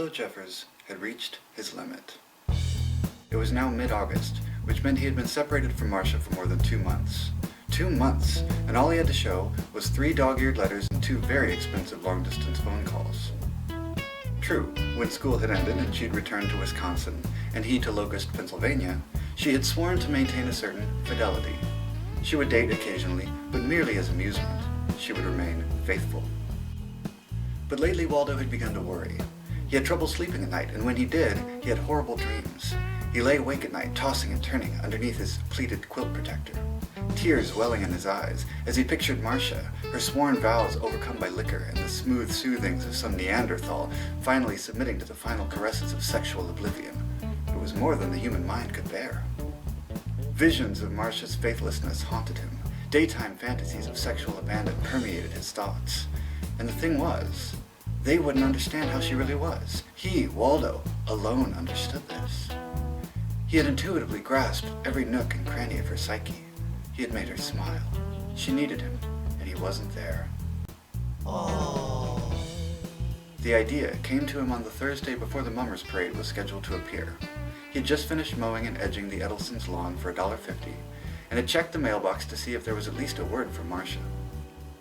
Waldo Jeffers had reached his limit. It was now mid-August, which meant he had been separated from Marcia for more than 2 months. 2 months, and all he had to show was 3 dog-eared letters and 2 very expensive long-distance phone calls. True, when school had ended and she'd returned to Wisconsin, and he to Locust, Pennsylvania, she had sworn to maintain a certain fidelity. She would date occasionally, but merely as amusement. She would remain faithful. But lately Waldo had begun to worry. He had trouble sleeping at night, and when he did, he had horrible dreams. He lay awake at night, tossing and turning underneath his pleated quilt protector, tears welling in his eyes as he pictured Marcia, her sworn vows overcome by liquor and the smooth soothings of some Neanderthal, finally submitting to the final caresses of sexual oblivion. It was more than the human mind could bear. Visions of Marcia's faithlessness haunted him. Daytime fantasies of sexual abandon permeated his thoughts. And the thing was, they wouldn't understand how she really was. He, Waldo, alone understood this. He had intuitively grasped every nook and cranny of her psyche. He had made her smile. She needed him, and he wasn't there. Oh. The idea came to him on the Thursday before the Mummers Parade was scheduled to appear. He had just finished mowing and edging the Edelsons' lawn for $1.50, and had checked the mailbox to see if there was at least a word from Marcia.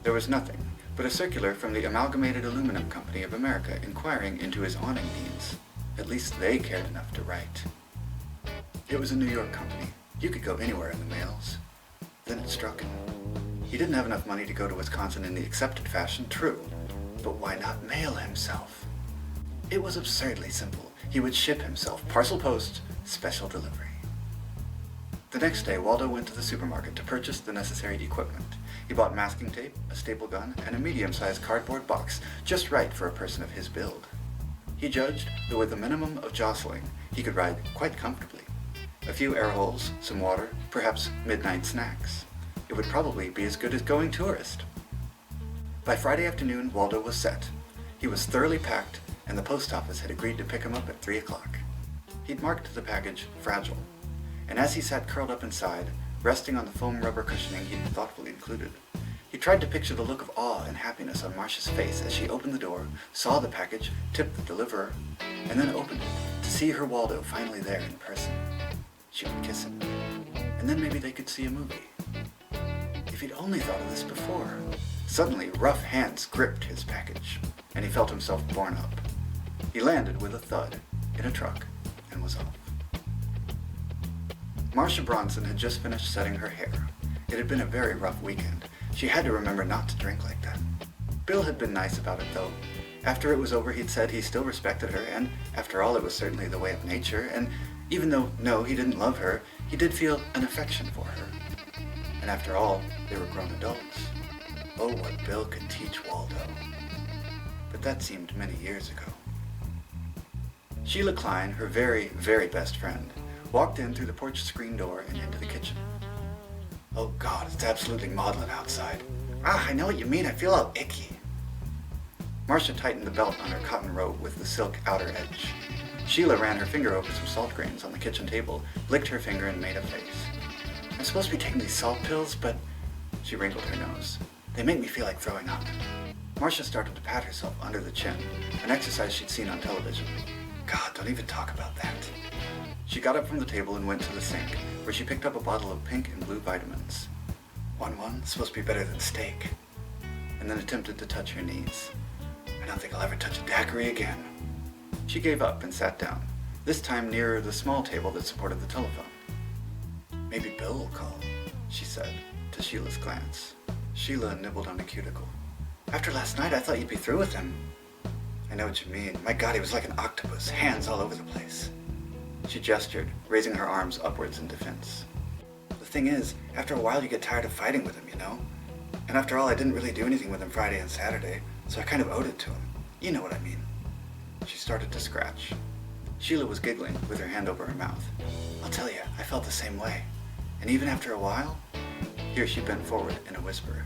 There was nothing, but a circular from the Amalgamated Aluminum Company of America inquiring into his awning needs. At least they cared enough to write. It was a New York company. You could go anywhere in the mails. Then it struck him. He didn't have enough money to go to Wisconsin in the accepted fashion, true, but why not mail himself? It was absurdly simple. He would ship himself, parcel post, special delivery. The next day, Waldo went to the supermarket to purchase the necessary equipment. He bought masking tape, a staple gun, and a medium-sized cardboard box, just right for a person of his build. He judged that with a minimum of jostling, he could ride quite comfortably. A few air holes, some water, perhaps midnight snacks. It would probably be as good as going tourist. By Friday afternoon, Waldo was set. He was thoroughly packed, and the post office had agreed to pick him up at 3 o'clock. He'd marked the package fragile, and as he sat curled up inside, resting on the foam rubber cushioning he'd thoughtfully included, he tried to picture the look of awe and happiness on Marcia's face as she opened the door, saw the package, tipped the deliverer, and then opened it to see her Waldo finally there in person. She would kiss him, and then maybe they could see a movie. If he'd only thought of this before. Suddenly, rough hands gripped his package, and he felt himself borne up. He landed with a thud in a truck and was off. Marcia Bronson had just finished setting her hair. It had been a very rough weekend. She had to remember not to drink like that. Bill had been nice about it, though. After it was over, he'd said he still respected her, and after all, it was certainly the way of nature, and even though, no, he didn't love her, he did feel an affection for her. And after all, they were grown adults. Oh, what Bill could teach Waldo. But that seemed many years ago. Sheila Klein, her very, very best friend, walked in through the porch screen door and into the kitchen. Oh God, it's absolutely maudlin outside. Ah, I know what you mean, I feel all icky. Marcia tightened the belt on her cotton robe with the silk outer edge. Sheila ran her finger over some salt grains on the kitchen table, licked her finger and made a face. I'm supposed to be taking these salt pills, but... She wrinkled her nose. They make me feel like throwing up. Marcia started to pat herself under the chin, an exercise she'd seen on television. God, don't even talk about that. She got up from the table and went to the sink, where she picked up a bottle of pink and blue vitamins. One, supposed to be better than steak. And then attempted to touch her knees. I don't think I'll ever touch a daiquiri again. She gave up and sat down, this time nearer the small table that supported the telephone. Maybe Bill will call, she said, to Sheila's glance. Sheila nibbled on a cuticle. After last night, I thought you'd be through with him. I know what you mean. My God, he was like an octopus, hands all over the place. She gestured, raising her arms upwards in defense. The thing is, after a while you get tired of fighting with him, you know? And after all, I didn't really do anything with him Friday and Saturday, so I kind of owed it to him. You know what I mean. She started to scratch. Sheila was giggling, with her hand over her mouth. I'll tell you, I felt the same way. And even after a while, here she bent forward in a whisper.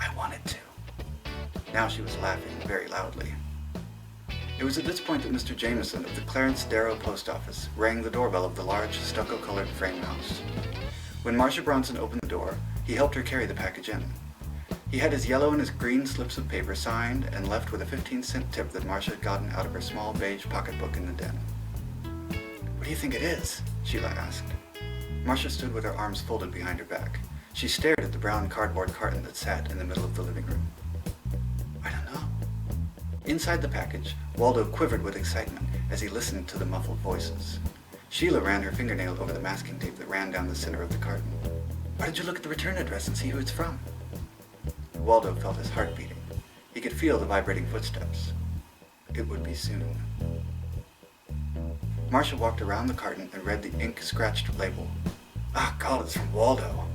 I wanted to. Now she was laughing very loudly. It was at this point that Mr. Jameson of the Clarence Darrow Post Office rang the doorbell of the large, stucco-colored frame house. When Marcia Bronson opened the door, he helped her carry the package in. He had his yellow and his green slips of paper signed and left with a 15-cent tip that Marcia had gotten out of her small beige pocketbook in the den. "What do you think it is?" Sheila asked. Marcia stood with her arms folded behind her back. She stared at the brown cardboard carton that sat in the middle of the living room. "I don't know." Inside the package, Waldo quivered with excitement as he listened to the muffled voices. Sheila ran her fingernail over the masking tape that ran down the center of the carton. "Why don't you look at the return address and see who it's from?" Waldo felt his heart beating. He could feel the vibrating footsteps. It would be soon. Marcia walked around the carton and read the ink-scratched label. "Ah, God, it's from Waldo."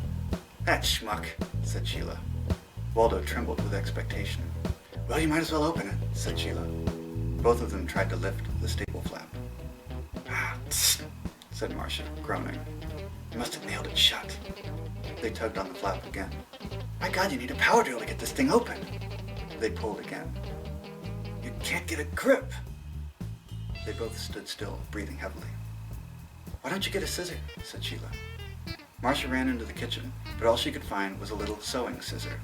"That schmuck," said Sheila. Waldo trembled with expectation. "Well, you might as well open it," said Sheila. Both of them tried to lift the staple flap. "Ah, tss," said Marcia, groaning. "You must have nailed it shut." They tugged on the flap again. "My God, you need a power drill to get this thing open." They pulled again. "You can't get a grip." They both stood still, breathing heavily. "Why don't you get a scissor?" said Sheila. Marcia ran into the kitchen, but all she could find was a little sewing scissor.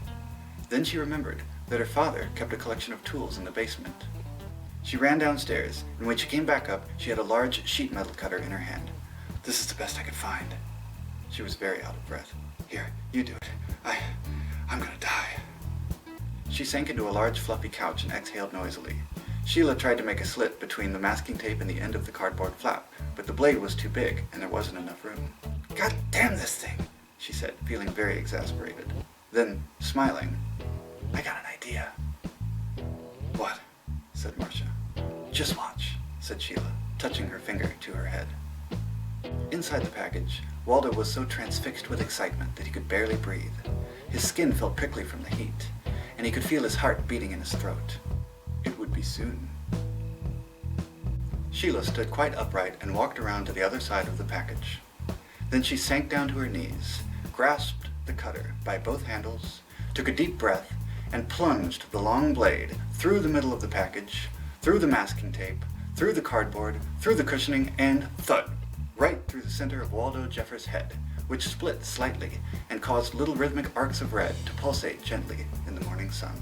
Then she remembered that her father kept a collection of tools in the basement. She ran downstairs, and when she came back up, she had a large sheet metal cutter in her hand. "This is the best I could find." She was very out of breath. "Here, you do it. I'm gonna die." She sank into a large fluffy couch and exhaled noisily. Sheila tried to make a slit between the masking tape and the end of the cardboard flap, but the blade was too big and there wasn't enough room. "God damn this thing," she said, feeling very exasperated. Then, smiling, "I got an idea." "What?" said Marcia. "Just watch," said Sheila, touching her finger to her head. Inside the package, Waldo was so transfixed with excitement that he could barely breathe. His skin felt prickly from the heat, and he could feel his heart beating in his throat. It would be soon. Sheila stood quite upright and walked around to the other side of the package. Then she sank down to her knees, grasped the cutter by both handles, took a deep breath, and plunged the long blade through the middle of the package, through the masking tape, through the cardboard, through the cushioning, and thud! Right through the center of Waldo Jeffers' head, which split slightly and caused little rhythmic arcs of red to pulsate gently in the morning sun.